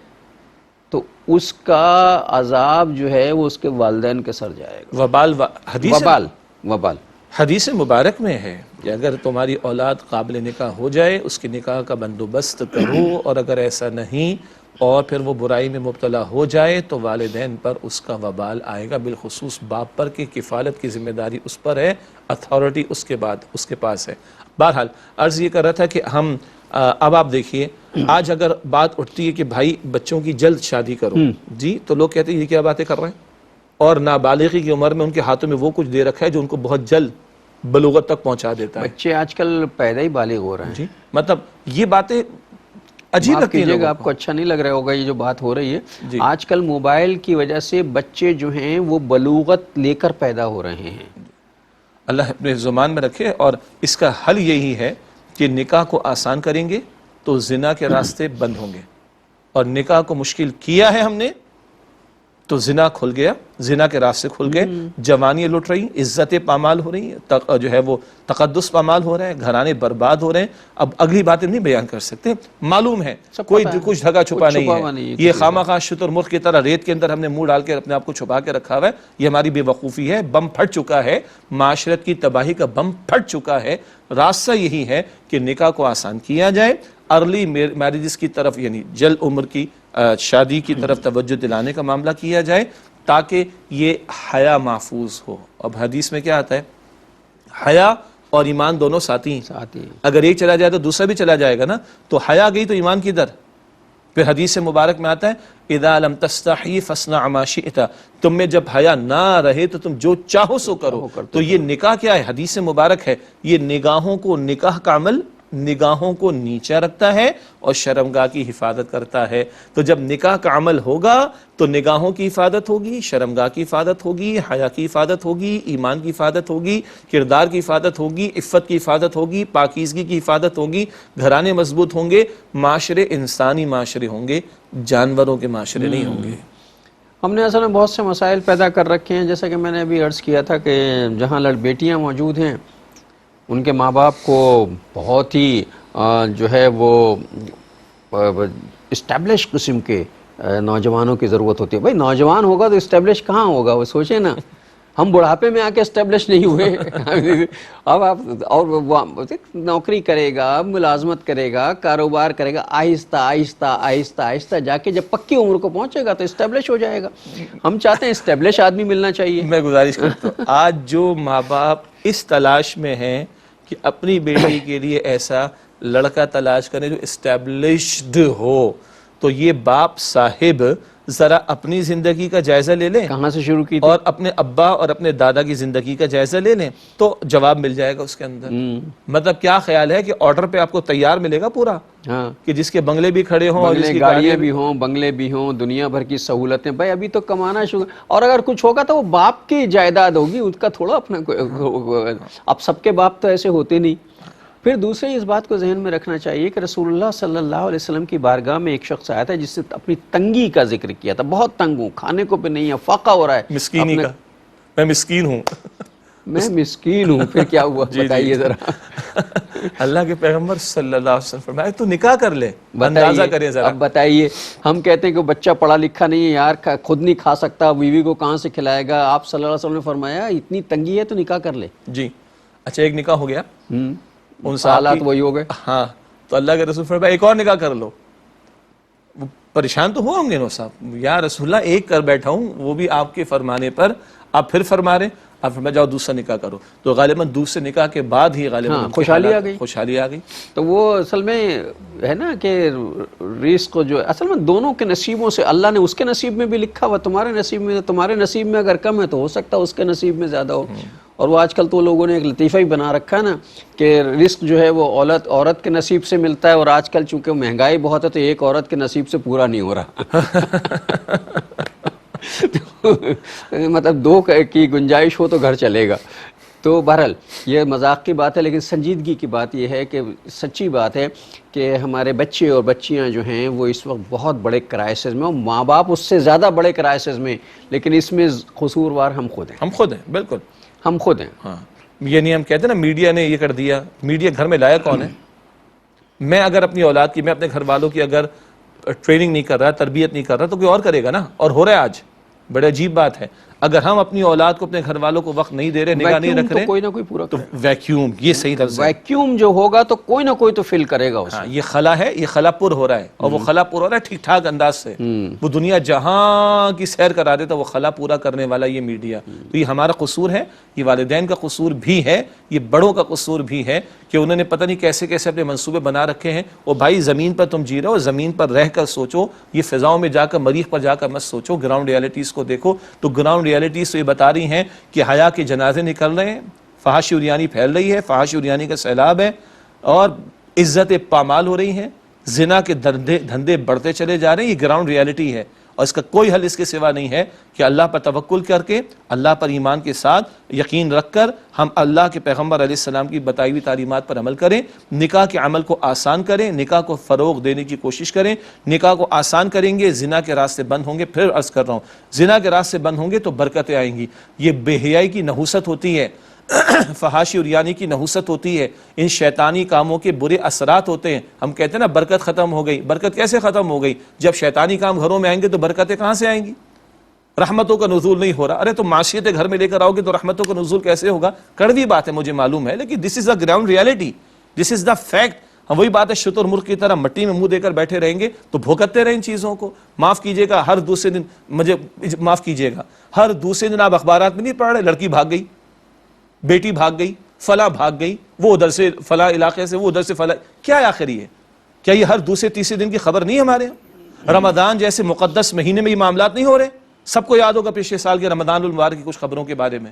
Speaker 1: تو اس کا عذاب جو ہے وہ اس کے والدین کے سر جائے گا. وبال
Speaker 2: حدیث مبارک میں ہے کہ اگر تمہاری اولاد قابل نکاح ہو جائے اس کے نکاح کا بندوبست کرو, اور اگر ایسا نہیں اور پھر وہ برائی میں مبتلا ہو جائے تو والدین پر اس کا وبال آئے گا, بالخصوص باپ پر, کہ کفالت کی ذمہ داری اس پر ہے, اتھارٹی اس کے بعد اس کے پاس ہے. بہرحال عرض یہ کر رہا تھا کہ ہم اب آپ دیکھیے, آج اگر بات اٹھتی ہے کہ بھائی بچوں کی جلد شادی کرو, جی تو لوگ کہتے ہیں یہ کیا باتیں کر رہے ہیں, اور نابالغی کی عمر میں ان کے ہاتھوں میں وہ کچھ دے رکھا ہے جو ان کو بہت جلد بلوغت تک پہنچا دیتا ہے.
Speaker 1: بچے آج کل پیدا ہی بالغ ہو رہے ہیں.
Speaker 2: جی مطلب یہ باتیں عجیب لگتی ہیں.
Speaker 1: آپ کو اچھا نہیں لگ رہا ہوگا یہ جو بات ہو رہی ہے, آج کل موبائل کی وجہ سے بچے جو ہیں وہ بلوغت لے کر پیدا ہو رہے ہیں.
Speaker 2: اللہ اپنے زمان میں رکھے. اور اس کا حل یہی ہے کہ نکاح کو آسان کریں گے تو زنا کے راستے بند ہوں گے, اور نکاح کو مشکل کیا ہے ہم نے تو زنا کھل گیا, زنا کے راستے کھل گئے, جوانیاں لٹ رہی, عزتیں پامال ہو رہی ہیں, جو ہے وہ تقدس پامال ہو رہے ہیں, گھرانے برباد ہو رہے ہیں. اب اگلی باتیں نہیں بیان کر سکتے, معلوم ہے کوئی کچھ ڈھگا چھپا نہیں ہے. یہ خامخواہ شتر مرغ کی طرح ریت کے اندر ہم نے منہ ڈال کے اپنے آپ کو چھپا کے رکھا ہوا ہے. یہ ہماری بے وقوفی ہے. بم پھٹ چکا ہے, معاشرت کی تباہی کا بم پھٹ چکا ہے. راستہ یہی ہے کہ نکاح کو آسان کیا جائے, ارلی میرجز کی طرف یعنی جلد عمر کی شادی کی طرف توجہ دلانے کا معاملہ کیا جائے تاکہ یہ حیا محفوظ ہو. اب حدیث میں کیا آتا ہے, حیا اور ایمان دونوں ساتھی ہیں. اگر ایک چلا جائے تو دوسرا بھی چلا جائے گا نا. تو حیا گئی تو ایمان کدھر؟ پھر حدیث مبارک میں آتا ہے اذا لم تستحی فاصنع ما شئت, تم میں جب حیا نہ رہے تو تم جو چاہو سو کرو. تو یہ نکاح کیا ہے؟ حدیث مبارک ہے یہ نگاہوں کو, نکاح کا عمل نگاہوں کو نیچا رکھتا ہے اور شرمگاہ کی حفاظت کرتا ہے. تو جب نکاح کا عمل ہوگا تو نگاہوں کی حفاظت ہوگی, شرمگاہ کی حفاظت ہوگی, حیا کی حفاظت ہوگی, ایمان کی حفاظت ہوگی, کردار کی حفاظت ہوگی, عفت کی حفاظت ہوگی, پاکیزگی کی حفاظت ہوگی, گھرانے مضبوط ہوں گے, معاشرے انسانی معاشرے ہوں گے, جانوروں کے معاشرے نہیں ہوں گے.
Speaker 1: ہم نے اصل میں بہت سے مسائل پیدا کر رکھے ہیں, جیسا کہ میں نے ابھی عرض کیا تھا کہ جہاں بیٹیاں موجود ہیں ان کے ماں باپ کو بہت ہی جو ہے وہ اسٹیبلش قسم کے نوجوانوں کی ضرورت ہوتی ہے. بھائی نوجوان ہوگا تو اسٹیبلش کہاں ہوگا, وہ سوچیں نا, ہم بڑھاپے میں آ کے اسٹیبلش نہیں ہوئے. اب آپ اور نوکری کرے گا, ملازمت کرے گا, کاروبار کرے گا, آہستہ آہستہ آہستہ آہستہ جا کے جب پکی عمر کو پہنچے گا تو اسٹیبلش ہو جائے گا. ہم چاہتے ہیں اسٹیبلش آدمی ملنا چاہیے.
Speaker 2: میں گزارش کرتا ہوں, آج جو ماں باپ اس تلاش میں ہیں کہ اپنی بیٹی کے لیے ایسا لڑکا تلاش کریں جو اسٹیبلشڈ ہو, تو یہ باپ صاحب ذرا اپنی زندگی کا جائزہ لے لیں,
Speaker 1: کہاں سے شروع کی تھی؟
Speaker 2: اور اپنے ابا اور اپنے دادا کی زندگی کا جائزہ لے لیں تو جواب مل جائے گا اس کے اندر. مطلب کیا خیال ہے کہ آرڈر پہ آپ کو تیار ملے گا پورا,
Speaker 1: ہاں,
Speaker 2: کہ جس کے بنگلے بھی کھڑے ہوں اور جس
Speaker 1: بنگلے
Speaker 2: کی
Speaker 1: گاڑیاں بھی ہوں, بنگلے بھی ہوں, دنیا بھر کی سہولتیں. بھائی ابھی تو کمانا شروع, اور اگر کچھ ہوگا تو وہ باپ کی جائیداد ہوگی, اس کا تھوڑا اپنا. اب سب کے باپ تو ایسے ہوتے نہیں. پھر دوسرے اس بات کو ذہن میں رکھنا چاہیے کہ رسول اللہ صلی اللہ علیہ وسلم کی بارگاہ میں ایک شخص آیا تھا جس نے اپنی تنگی کا ذکر کیا تھا. بہت تنگ ہوں, کھانے کو بھی نہیں ہے, فاقہ ہو رہا ہے.
Speaker 2: مسکینی کا, میں مسکین ہوں.
Speaker 1: میں مسکین ہوں. پھر کیا ہوا بتائیے ذرا.
Speaker 2: اللہ کے پیغمبر صلی اللہ علیہ وسلم فرمایا تو نکاح کر لے, اندازہ کریں ذرا.
Speaker 1: اب بتائیے, ہم کہتے ہیں کہ بچہ پڑھا لکھا نہیں ہے یار, خود نہیں کھا سکتا, بیوی کو کہاں سے کھلائے گا. آپ صلی اللہ علیہ وسلم نے فرمایا اتنی تنگی ہے تو نکاح کر لے.
Speaker 2: جی اچھا, ایک نکاح ہو گیا, ان
Speaker 1: حالات وہی ہو گئے.
Speaker 2: ہاں, تو اللہ کے رسول فرمایا ایک اور نکاح کر لو. وہ پریشان تو ہوا ہوں گے نو صاحب, یا رسول اللہ ایک کر بیٹھا ہوں وہ بھی آپ کے فرمانے پر, آپ پھر فرما رہے, آپ فرمایا جاؤ دوسرا نکاح کرو. تو غالباً دوسرے نکاح کے بعد ہی غالباً
Speaker 1: خوشحالی آ گئی.
Speaker 2: تو
Speaker 1: وہ اصل میں ہے نا کہ رزق جو اصل میں دونوں کے نصیبوں سے, اللہ نے اس کے نصیب میں بھی لکھا ہوا, تمہارے نصیب میں, تمہارے نصیب میں اگر کم ہے تو ہو سکتا ہے اس کے نصیب میں زیادہ ہو. اور وہ آج کل تو لوگوں نے ایک لطیفہ ہی بنا رکھا ہے نا کہ رزق جو ہے وہ عورت کے نصیب سے ملتا ہے, اور آج کل چونکہ مہنگائی بہت ہے تو ایک عورت کے نصیب سے پورا نہیں ہو رہا. مطلب دو کی گنجائش ہو تو گھر چلے گا. تو بہرحال یہ مذاق کی بات ہے, لیکن سنجیدگی کی بات یہ ہے کہ سچی بات ہے کہ ہمارے بچے اور بچیاں جو ہیں وہ اس وقت بہت بڑے کرائسس میں, اور ماں باپ اس سے زیادہ بڑے کرائسس میں, لیکن اس میں قصوروار ہم خود ہیں.
Speaker 2: ہم خود ہیں, بالکل
Speaker 1: ہم خود ہیں.
Speaker 2: ہاں, یہ نہیں ہم کہتے ہیں نا میڈیا نے یہ کر دیا. میڈیا گھر میں لایا کون ہے؟ میں اگر اپنی اولاد کی, میں اپنے گھر والوں کی اگر ٹریننگ نہیں کر رہا, تربیت نہیں کر رہا, تو کوئی اور کرے گا نا, اور ہو رہا ہے آج. بڑے عجیب بات ہے, اگر ہم اپنی اولاد کو, اپنے گھر والوں کو وقت نہیں دے رہے, نگاہ نہیں رکھ رہے,
Speaker 1: کوئی نہ کوئی پورا
Speaker 2: تو ویکیوم, یہ صحیح لفظ ہے,
Speaker 1: ویکیوم جو ہوگا تو کوئی نہ کوئی تو فل کرے گا اسے.
Speaker 2: ہاں, یہ خلا ہے, یہ خلا پر ہو رہا ہے, اور وہ خلا پر ہو رہا ہے ٹھیک ٹھاک انداز سے. وہ دنیا جہاں کی سیر کرا دیتا, وہ خلا پورا کرنے والا یہ میڈیا. تو یہ ہمارا قصور ہے, یہ والدین کا قصور بھی ہے, یہ بڑوں کا قصور بھی ہے کہ انہوں نے پتہ نہیں کیسے کیسے اپنے منصوبے بنا رکھے ہیں. اور بھائی زمین پر تم جی رہے ہو, زمین پر رہ کر سوچو, یہ فضاؤں میں جا کر, مریخ پر جا کر مت سوچو, گراؤنڈ ریالٹیز کو دیکھو. تو گراؤنڈ ریالٹیز تو یہ بتا رہی ہیں کہ حیا کے جنازے نکل رہے ہیں, فحاشی عریانی پھیل رہی ہے, فحاشی عریانی کا سیلاب ہے, اور عزت پامال ہو رہی ہیں, زنا کے دھندے بڑھتے چلے جا رہے ہیں. یہ گراؤنڈ ریالٹی ہے, اور اس کا کوئی حل اس کے سوا نہیں ہے کہ اللہ پر توکل کر کے, اللہ پر ایمان کے ساتھ یقین رکھ کر ہم اللہ کے پیغمبر علیہ السلام کی بتائی ہوئی تعلیمات پر عمل کریں, نکاح کے عمل کو آسان کریں, نکاح کو فروغ دینے کی کوشش کریں. نکاح کو آسان کریں گے, زنا کے راستے بند ہوں گے. پھر عرض کر رہا ہوں, زنا کے راستے بند ہوں گے تو برکتیں آئیں گی. یہ بے حیائی کی نحوست ہوتی ہے, فحاشی عریانی کی نحوست ہوتی ہے, ان شیطانی کاموں کے برے اثرات ہوتے ہیں. ہم کہتے ہیں نا برکت ختم ہو گئی. برکت کیسے ختم ہو گئی؟ جب شیطانی کام گھروں میں آئیں گے تو برکتیں کہاں سے آئیں گی؟ رحمتوں کا نزول نہیں ہو رہا. ارے تو معاشیتیں گھر میں لے کر آؤ گے تو رحمتوں کا نزول کیسے ہوگا؟ کڑوی بات ہے مجھے معلوم ہے, لیکن this is the ground reality, this is the fact. ہم وہی بات ہے, شتر مرغ کی طرح مٹی میں منہ دے کر بیٹھے رہیں گے تو بھوکتے رہیں ان چیزوں کو. معاف کیجیے گا, ہر دوسرے دن, مجھے معاف کیجیے گا, ہر دوسرے دن آپ اخبارات میں نہیں پڑھ رہے, لڑکی بھاگ گئی, بیٹی بھاگ گئی, فلاں بھاگ گئی, وہ ادھر سے فلاں علاقے سے, وہ ادھر سے فلاں. کیا آخر یہ کیا یہ ہر دوسرے تیسرے دن کی خبر نہیں ہمارے یہاں؟ رمضان جیسے مقدس مہینے میں یہ معاملات نہیں ہو رہے؟ سب کو یاد ہوگا پچھلے سال کے رمضان المبارک کی کچھ خبروں کے بارے میں.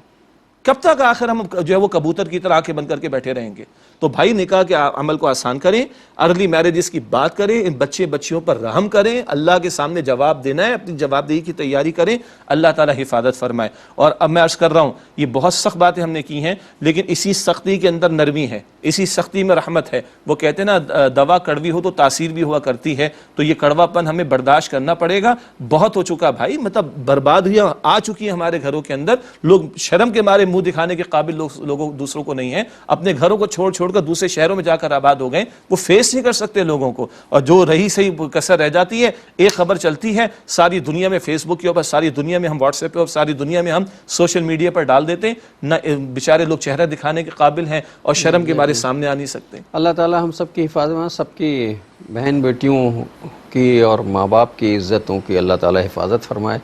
Speaker 2: کب تک آخر ہم جو ہے وہ کبوتر کی طرح آنکھیں بند کر کے بیٹھے رہیں گے؟ تو بھائی نکاح کے عمل کو آسان کریں, ارلی میرجز کی بات کریں, ان بچے بچیوں پر رحم کریں, اللہ کے سامنے جواب دینا ہے, اپنی جواب دہی کی تیاری کریں, اللہ تعالیٰ حفاظت فرمائے. اور اب میں عرض کر رہا ہوں, یہ بہت سخت باتیں ہم نے کی ہیں, لیکن اسی سختی کے اندر نرمی ہے, اسی سختی میں رحمت ہے. وہ کہتے ہیں نا دوا کڑوی ہو تو تاثیر بھی ہوا کرتی ہے, تو یہ کڑوا پن ہمیں برداشت کرنا پڑے گا. بہت ہو چکا بھائی, مطلب برباد ہوئی آ چکی ہے ہمارے گھروں کے اندر. لوگ شرم کے مارے منہ دکھانے کے قابل لوگوں دوسروں کو نہیں ہیں، اپنے گھروں کو چھوڑ چھوڑ کر دوسرے شہروں میں جا کر آباد ہو گئے، وہ فیس نہیں کر سکتے لوگوں کو، اور جو رہی صحیح کسر رہ جاتی ہے، ایک خبر چلتی ہے ساری دنیا میں فیس بک کے اوپر، ساری دنیا میں ہم واٹس ایپ پہ اور ساری دنیا میں ہم سوشل میڈیا پر ڈال دیتے ہیں، نہ بیچارے لوگ چہرہ دکھانے کے قابل ہیں اور شرم کے مارے سامنے آ نہیں سکتے۔
Speaker 1: اللہ تعالی ہم سب کی حفاظت، سب کی بہن بیٹیوں کی اور ماں باپ کی عزتوں کی اللہ تعالی حفاظت فرمائے،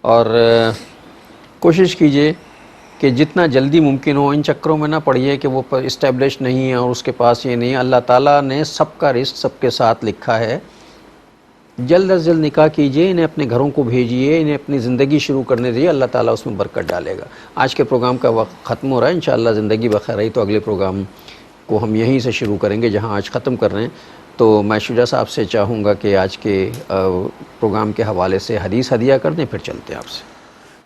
Speaker 1: اور کوشش کیجئے کہ جتنا جلدی ممکن ہو ان چکروں میں نہ پڑیے کہ وہ اسٹیبلش نہیں ہے اور اس کے پاس یہ نہیں ہے۔ اللہ تعالیٰ نے سب کا رزق سب کے ساتھ لکھا ہے، جلد از جلد نکاح کیجئے، انہیں اپنے گھروں کو بھیجئے، انہیں اپنی زندگی شروع کرنے دیجئے، اللہ تعالیٰ اس میں برکت ڈالے گا۔ آج کے پروگرام کا وقت ختم ہو رہا ہے، انشاءاللہ زندگی بخیر رہی تو اگلے پروگرام کو ہم یہیں سے شروع کریں گے جہاں آج ختم کر رہے ہیں۔ تو میں شجاع صاحب سے چاہوں گا کہ آج کے پروگرام کے حوالے سے حدیث ہدیہ کر دیں، پھر چلتے ہیں آپ سے۔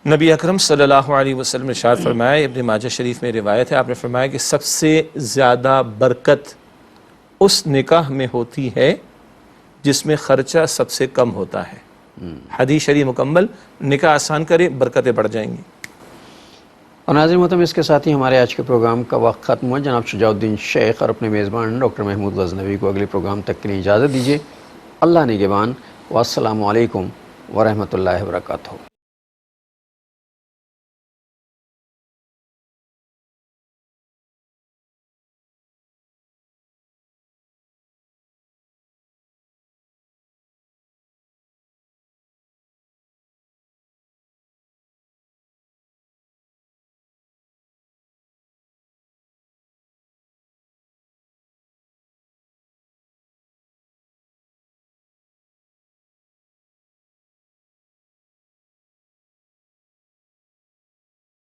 Speaker 2: نبی اکرم صلی اللہ علیہ وسلم نے ارشاد فرمایا، ابن ماجہ شریف میں روایت ہے، آپ نے فرمایا کہ سب سے زیادہ برکت اس نکاح میں ہوتی ہے جس میں خرچہ سب سے کم ہوتا ہے۔ حدیث شریف مکمل، نکاح آسان کرے برکتیں بڑھ جائیں گی۔
Speaker 1: اور ناظرین محترم، اس کے ساتھ ہی ہمارے آج کے پروگرام کا وقت ختم ہوا۔ جناب شجاع الدین شیخ اور اپنے میزبان ڈاکٹر محمود غزنوی کو اگلے پروگرام تک کے لیے اجازت دیجیے۔ اللہ نگہبان، والسلام علیکم ورحمۃ اللہ وبرکاتہ۔